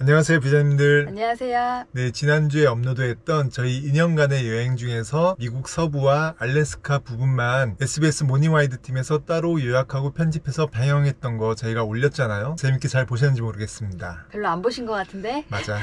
안녕하세요 비자님들. 안녕하세요. 네, 지난주에 업로드했던 저희 2년간의 여행 중에서 미국 서부와 알래스카 부분만 SBS 모닝와이드 팀에서 따로 요약하고 편집해서 방영했던 거 저희가 올렸잖아요. 재밌게 잘 보셨는지 모르겠습니다. 별로 안 보신 것 같은데? 맞아.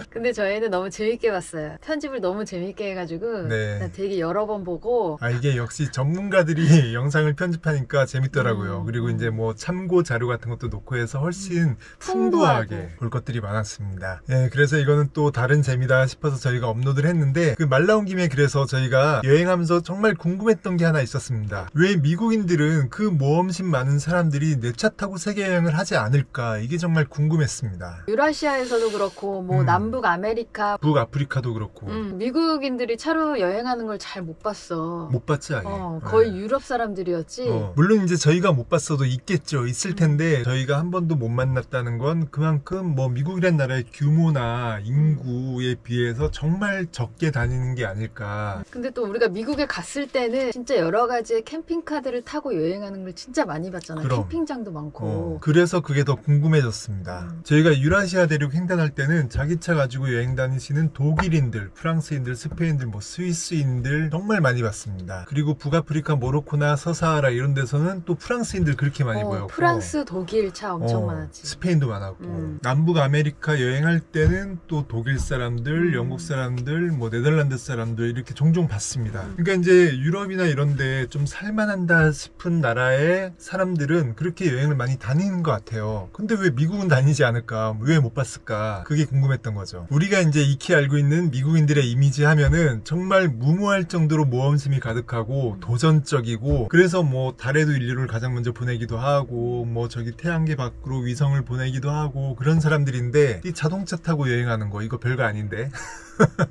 근데 저희는 너무 재밌게 봤어요. 편집을 너무 재밌게 해가지고 네. 되게 여러 번 보고 이게 역시 전문가들이 영상을 편집하니까 재밌더라고요. 그리고 이제 뭐 참고 자료 같은 것도 놓고 해서 훨씬 풍부하게 볼 것들이 많았습니다. 예, 그래서 이거는 또 다른 재미다 싶어서 저희가 업로드를 했는데 그 말 나온 김에 그래서 저희가 여행하면서 정말 궁금했던 게 하나 있었습니다. 왜 미국인들은 그 모험심 많은 사람들이 내 차 타고 세계 여행을 하지 않을까? 이게 정말 궁금했습니다. 유라시아에서도 그렇고 뭐 남북 아메리카, 북아프리카도 그렇고 미국인들이 차로 여행하는 걸 잘 못 봤어. 못 봤지 아예. 거의 유럽 사람들이었지. 물론 이제 저희가 못 봤어도 있겠죠. 있을 텐데 저희가 한 번도 못 만났다는 건 그만큼 뭐 미국이란 나라의 규모나 인구에 비해서 정말 적게 다니는 게 아닐까. 근데 또 우리가 미국에 갔을 때는 진짜 여러 가지의 캠핑카들을 타고 여행하는 걸 진짜 많이 봤잖아요. 그럼. 캠핑장도 많고. 그래서 그게 더 궁금해졌습니다. 저희가 유라시아 대륙 횡단할 때는 자기 차 가지고 여행 다니시는 독일인들, 프랑스인들, 스페인들, 뭐 스위스인들 정말 많이 봤습니다. 그리고 북아프리카, 모로코나 서사하라 이런 데서는 또 프랑스인들 그렇게 많이 보였고 프랑스, 독일 차 엄청 많았지. 스페인도 많았고 남북 아메리카 여행할 때는 또 독일 사람들, 영국 사람들, 뭐 네덜란드 사람들 이렇게 종종 봤습니다. 그러니까 이제 유럽이나 이런데 좀 살만한다 싶은 나라의 사람들은 그렇게 여행을 많이 다니는 것 같아요. 근데 왜 미국은 다니지 않을까? 왜 못 봤을까? 그게 궁금했던 거죠. 우리가 이제 익히 알고 있는 미국인들의 이미지 하면은 정말 무모할 정도로 모험심이 가득하고 도전적이고, 그래서 뭐 달에도 인류를 가장 먼저 보내기도 하고 뭐 저기 태양계 밖으로 위성을 보내기도 하고 그런 사람들인데, 이 자동차 타고 여행하는 거 이거 별거 아닌데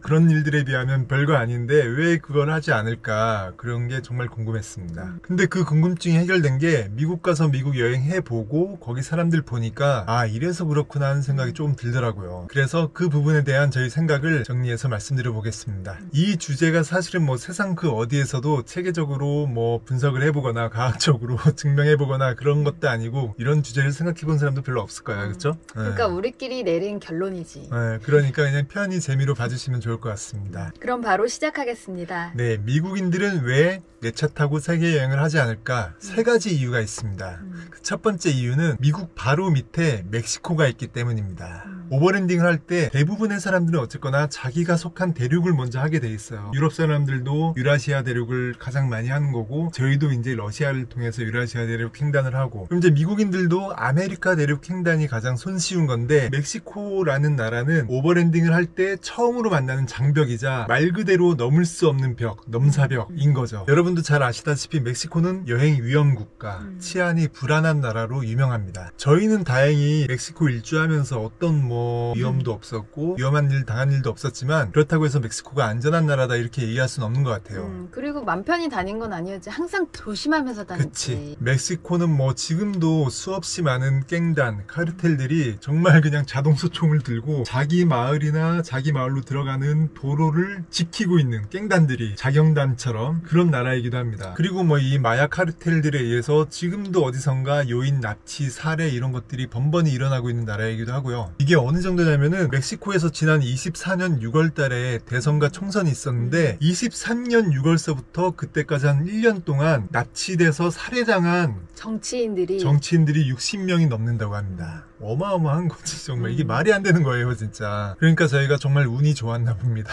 그런 일들에 비하면 별거 아닌데 왜 그걸 하지 않을까, 그런 게 정말 궁금했습니다. 근데 그 궁금증이 해결된 게 미국 가서 미국 여행해보고 거기 사람들 보니까 이래서 그렇구나 하는 생각이 조금 들더라고요. 그래서 그 부분에 대한 저희 생각을 정리해서 말씀드려 보겠습니다. 이 주제가 사실은 뭐 세상 그 어디에서도 체계적으로 뭐 분석을 해보거나 과학적으로 증명해보거나 그런 것도 아니고, 이런 주제를 생각해 본 사람도 별로 없을 거예요. 그렇죠? 그러니까 우리끼리 내린 결론이지. 그러니까 그냥 편히 재미로 봐주시면 좋을 것 같습니다. 그럼 바로 시작하겠습니다. 네, 미국인들은 왜 내 차 타고 세계 여행을 하지 않을까? 세 가지 이유가 있습니다. 첫 번째 이유는 미국 바로 밑에 멕시코가 있기 때문입니다. 오버랜딩을 할 때 대부분의 사람들은 어쨌거나 자기가 속한 대륙을 먼저 하게 돼 있어요. 유럽 사람들도 유라시아 대륙을 가장 많이 하는 거고, 저희도 이제 러시아를 통해서 유라시아 대륙 횡단을 하고, 그럼 이제 미국인들도 아메리카 대륙 횡단이 가장 손쉬운 건데, 멕시코라는 나라는 오버랜딩을 할 때 처음으로 만나는 장벽이자 말 그대로 넘을 수 없는 벽, 넘사벽인 거죠. 여러분도 잘 아시다시피 멕시코는 여행 위험 국가, 치안이 불안한 나라로 유명합니다. 저희는 다행히 멕시코 일주하면서 어떤 뭐 위험도 없었고 위험한 일 당한 일도 없었지만, 그렇다고 해서 멕시코가 안전한 나라다 이렇게 얘기할 수는 없는 것 같아요. 그리고 맘 편히 다닌 건 아니었지. 항상 조심하면서 다녔지. 그치. 멕시코는 뭐 지금도 수없이 많은 갱단, 카르텔들이 정말 그냥 자동소총을 들고 자기 마을이나 자기 마을로 들어가는 도로를 지키고 있는 갱단들이 자경단처럼 그런 나라이기도 합니다. 그리고 뭐 이 마약 카르텔들에 의해서 지금도 어디선가 요인 납치, 살해 이런 것들이 번번이 일어나고 있는 나라이기도 하고요. 이게 어느 정도냐면은 멕시코에서 지난 24년 6월 달에 대선과 총선이 있었는데 23년 6월서부터 그때까지 한 1년 동안 납치돼서 살해당한 정치인들이 60명이 넘는다고 합니다. 어마어마한 거지 정말. 이게 말이 안 되는 거예요 진짜. 그러니까 저희가 정말 운이 좋았나 봅니다.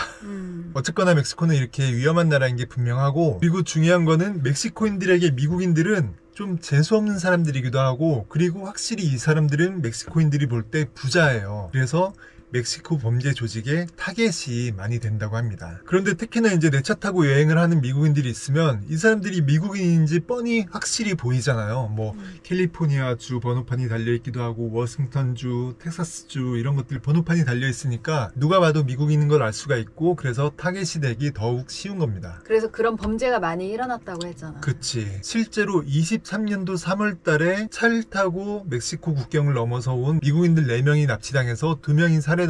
어쨌거나 멕시코는 이렇게 위험한 나라인 게 분명하고, 그리고 중요한 거는 멕시코인들에게 미국인들은 좀 재수없는 사람들이기도 하고, 그리고 확실히 이 사람들은 멕시코인들이 볼 때 부자예요. 그래서 멕시코 범죄 조직의 타겟이 많이 된다고 합니다. 그런데 특히나 이제 내 차 타고 여행을 하는 미국인들이 있으면 이 사람들이 미국인인지 뻔히 확실히 보이잖아요. 뭐 캘리포니아 주 번호판이 달려있기도 하고 워싱턴주, 텍사스주 이런 것들 번호판이 달려있으니까 누가 봐도 미국인인 걸 알 수가 있고, 그래서 타겟이 되기 더욱 쉬운 겁니다. 그래서 그런 범죄가 많이 일어났다고 했잖아. 그치. 실제로 23년도 3월 달에 차를 타고 멕시코 국경을 넘어서 온 미국인들 4명이 납치당해서 2명이 살해당한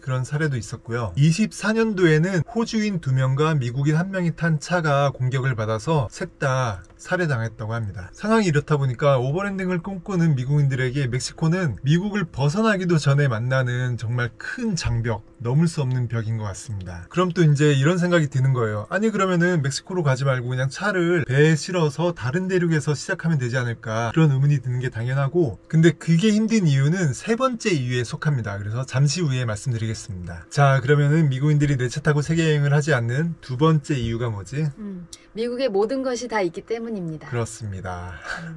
그런 사례도 있었고요. 24년도에는 호주인 2명과 미국인 1명이 탄 차가 공격을 받아서 셋 다 살해당했다고 합니다. 상황이 이렇다 보니까 오버랜딩을 꿈꾸는 미국인들에게 멕시코는 미국을 벗어나기도 전에 만나는 정말 큰 장벽, 넘을 수 없는 벽인 것 같습니다. 그럼 또 이제 이런 생각이 드는 거예요. 아니 그러면은 멕시코로 가지 말고 그냥 차를 배에 실어서 다른 대륙에서 시작하면 되지 않을까, 그런 의문이 드는 게 당연하고, 근데 그게 힘든 이유는 세 번째 이유에 속합니다. 그래서 잠시 후에 말씀드리겠습니다. 자, 그러면은 미국인들이 내 차 타고 세계여행을 하지 않는 두 번째 이유가 뭐지? 미국의 모든 것이 다 있기 때문입니다. 그렇습니다.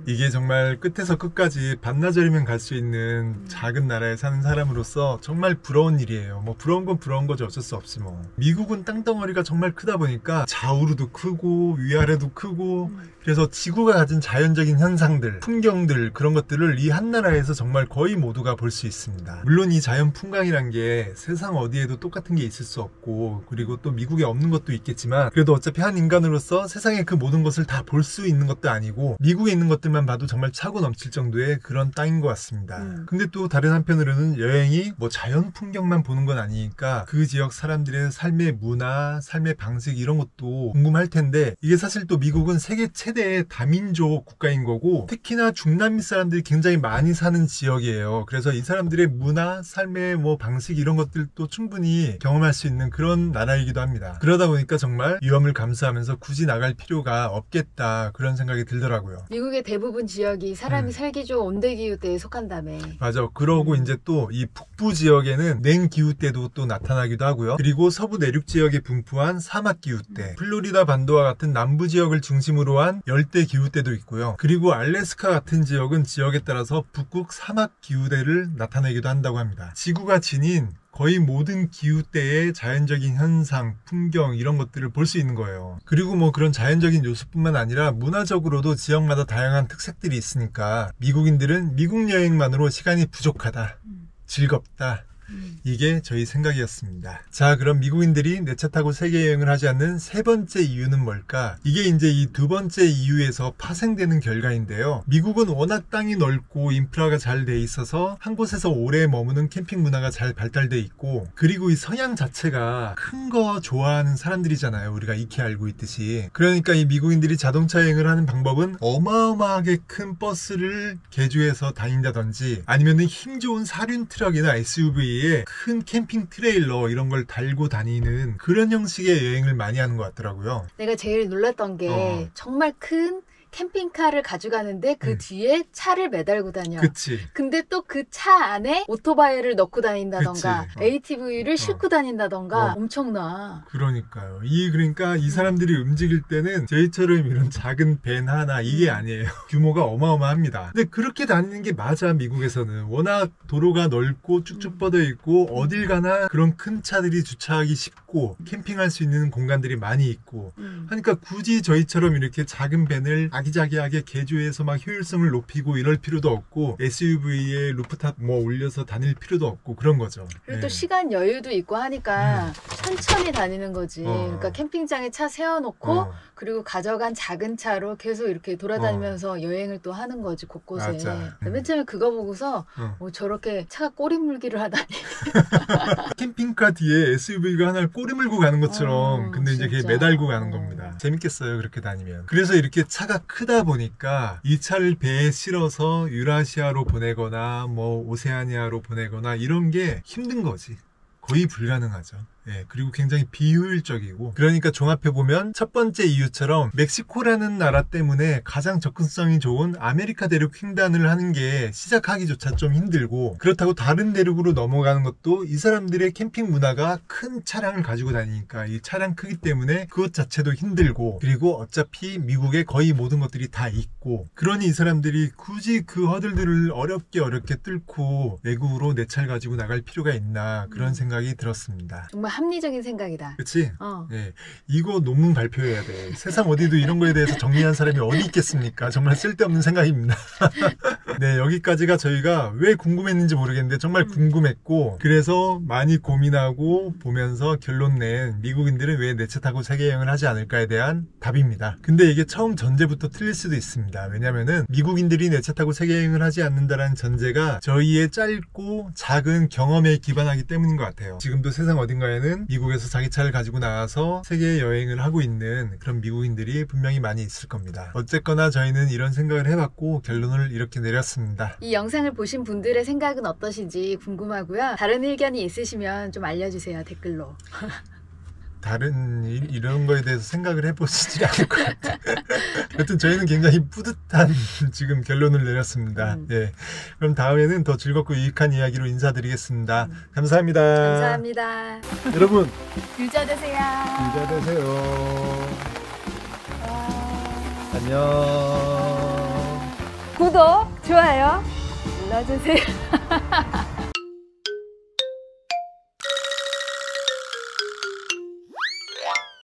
이게 정말 끝에서 끝까지 반나절이면 갈 수 있는 작은 나라에 사는 사람으로서 정말 부러운 일이에요. 뭐 부러운 건 부러운 거죠. 어쩔 수 없지 뭐. 미국은 땅덩어리가 정말 크다 보니까 좌우로도 크고 위아래도 크고, 그래서 지구가 가진 자연적인 현상들, 풍경들, 그런 것들을 이 한 나라에서 정말 거의 모두가 볼 수 있습니다. 물론 이 자연 풍광이란 게 세상 어디에도 똑같은 게 있을 수 없고, 그리고 또 미국에 없는 것도 있겠지만, 그래도 어차피 한 인간으로서 세상의 그 모든 것을 다 볼 수 있는 것도 아니고, 미국에 있는 것들만 봐도 정말 차고 넘칠 정도의 그런 땅인 것 같습니다. 근데 또 다른 한편으로는 여행이 뭐 자연 풍경만 보는 건 아니니까 그 지역 사람들의 삶의 문화, 삶의 방식 이런 것도 궁금할 텐데, 이게 사실 또 미국은 세계 최대의 다민족 국가인 거고, 특히나 중남미 사람들이 굉장히 많이 사는 지역이에요. 그래서 이 사람들의 문화, 삶의 뭐 방식 이런 것들도 충분히 경험할 수 있는 그런 나라이기도 합니다. 그러다 보니까 정말 위험을 감수하면서 굳이 나갈 필요가 없겠다, 그런 생각이 들더라고요. 미국의 대부분 지역이 사람이 살기 좋은 온대기후대에 속한다며. 맞아. 그러고 이제 또 이 북부 지역에는 냉기후대도 또 나타나기도 하고요. 그리고 서부 내륙 지역에 분포한 사막기후대, 플로리다 반도와 같은 남부 지역을 중심으로 한 열대기후대도 있고요. 그리고 알래스카 같은 지역은 지역에 따라서 북극 사막기후대를 나타내기도 한다고 합니다. 지구가 지닌 거의 모든 기후대의 자연적인 현상, 풍경 이런 것들을 볼 수 있는 거예요. 그리고 뭐 그런 자연적인 요소뿐만 아니라 문화적으로도 지역마다 다양한 특색들이 있으니까 미국인들은 미국 여행만으로 시간이 부족하다, 즐겁다, 이게 저희 생각이었습니다. 자, 그럼 미국인들이 내 차 타고 세계여행을 하지 않는 세 번째 이유는 뭘까? 이게 이제 이 두 번째 이유에서 파생되는 결과인데요. 미국은 워낙 땅이 넓고 인프라가 잘 돼 있어서 한 곳에서 오래 머무는 캠핑 문화가 잘 발달돼 있고, 그리고 이 서양 자체가 큰 거 좋아하는 사람들이잖아요. 우리가 익히 알고 있듯이. 그러니까 이 미국인들이 자동차 여행을 하는 방법은 어마어마하게 큰 버스를 개조해서 다닌다든지, 아니면은 힘 좋은 사륜 트럭이나 SUV에 큰 캠핑 트레일러 이런 걸 달고 다니는 그런 형식의 여행을 많이 하는 것 같더라고요. 내가 제일 놀랐던 게 정말 큰 캠핑카를 가져가는데 그 뒤에 차를 매달고 다녀. 그치. 근데 또 그 차 안에 오토바이를 넣고 다닌다던가, 그치. ATV를 싣고 다닌다던가, 엄청나. 그러니까요. 그러니까 이 사람들이 움직일 때는 저희처럼 이런 작은 밴 하나 이게 아니에요. 규모가 어마어마합니다. 근데 그렇게 다니는 게 맞아. 미국에서는 워낙 도로가 넓고 쭉쭉 뻗어 있고 어딜 가나 그런 큰 차들이 주차하기 쉽고 캠핑할 수 있는 공간들이 많이 있고 하니까 굳이 저희처럼 이렇게 작은 밴을 아기자기하게 개조해서 막 효율성을 높이고 이럴 필요도 없고, SUV에 루프탑 뭐 올려서 다닐 필요도 없고 그런 거죠. 그리고 또 시간 여유도 있고 하니까 천천히 다니는 거지. 그러니까 캠핑장에 차 세워놓고 그리고 가져간 작은 차로 계속 이렇게 돌아다니면서 여행을 또 하는 거지, 곳곳에. 맞아. 맨 처음에 그거 보고서 저렇게 차가 꼬리 물기를 하다니. 캠핑카 뒤에 SUV가 하나를 꼬리 물고 가는 것처럼. 근데 이제 그게 진짜. 매달고 가는 겁니다. 재밌겠어요, 그렇게 다니면. 그래서 이렇게 차가 크다 보니까 이 차를 배에 실어서 유라시아로 보내거나 뭐 오세아니아로 보내거나 이런 게 힘든 거지. 거의 불가능하죠. 예, 그리고 굉장히 비효율적이고, 그러니까 종합해보면 첫 번째 이유처럼 멕시코라는 나라 때문에 가장 접근성이 좋은 아메리카 대륙 횡단을 하는 게 시작하기조차 좀 힘들고, 그렇다고 다른 대륙으로 넘어가는 것도 이 사람들의 캠핑 문화가 큰 차량을 가지고 다니니까 이 차량 크기 때문에 그것 자체도 힘들고, 그리고 어차피 미국에 거의 모든 것들이 다 있고, 그러니 이 사람들이 굳이 그 허들들을 어렵게 뚫고 외국으로 내 차를 가지고 나갈 필요가 있나, 그런 생각이 들었습니다. 정말 합리적인 생각이다. 그치? 예, 이거 논문 발표해야 돼. 세상 어디도 이런 거에 대해서 정리한 사람이 어디 있겠습니까? 정말 쓸데없는 생각입니다. 네, 여기까지가 저희가 왜 궁금했는지 모르겠는데 정말 궁금했고, 그래서 많이 고민하고 보면서 결론 낸 미국인들은 왜 내 차 타고 세계여행을 하지 않을까에 대한 답입니다. 근데 이게 처음 전제부터 틀릴 수도 있습니다. 왜냐면은 미국인들이 내 차 타고 세계여행을 하지 않는다라는 전제가 저희의 짧고 작은 경험에 기반하기 때문인 것 같아요. 지금도 세상 어딘가에는 다음에는 미국에서 자기 차를 가지고 나와서 세계 여행을 하고 있는 그런 미국인들이 분명히 많이 있을 겁니다. 어쨌거나 저희는 이런 생각을 해봤고 결론을 이렇게 내렸습니다. 이 영상을 보신 분들의 생각은 어떠신지 궁금하고요. 다른 의견이 있으시면 좀 알려주세요. 댓글로. 다른 이런 거에 대해서 생각을 해보시지 않을 것 같아요. 여튼 저희는 굉장히 뿌듯한 지금 결론을 내렸습니다. 예. 그럼 다음에는 더 즐겁고 유익한 이야기로 인사드리겠습니다. 감사합니다. 감사합니다. 여러분, 유자 되세요. 부자 되세요. 안녕. 구독, 좋아요 눌러주세요.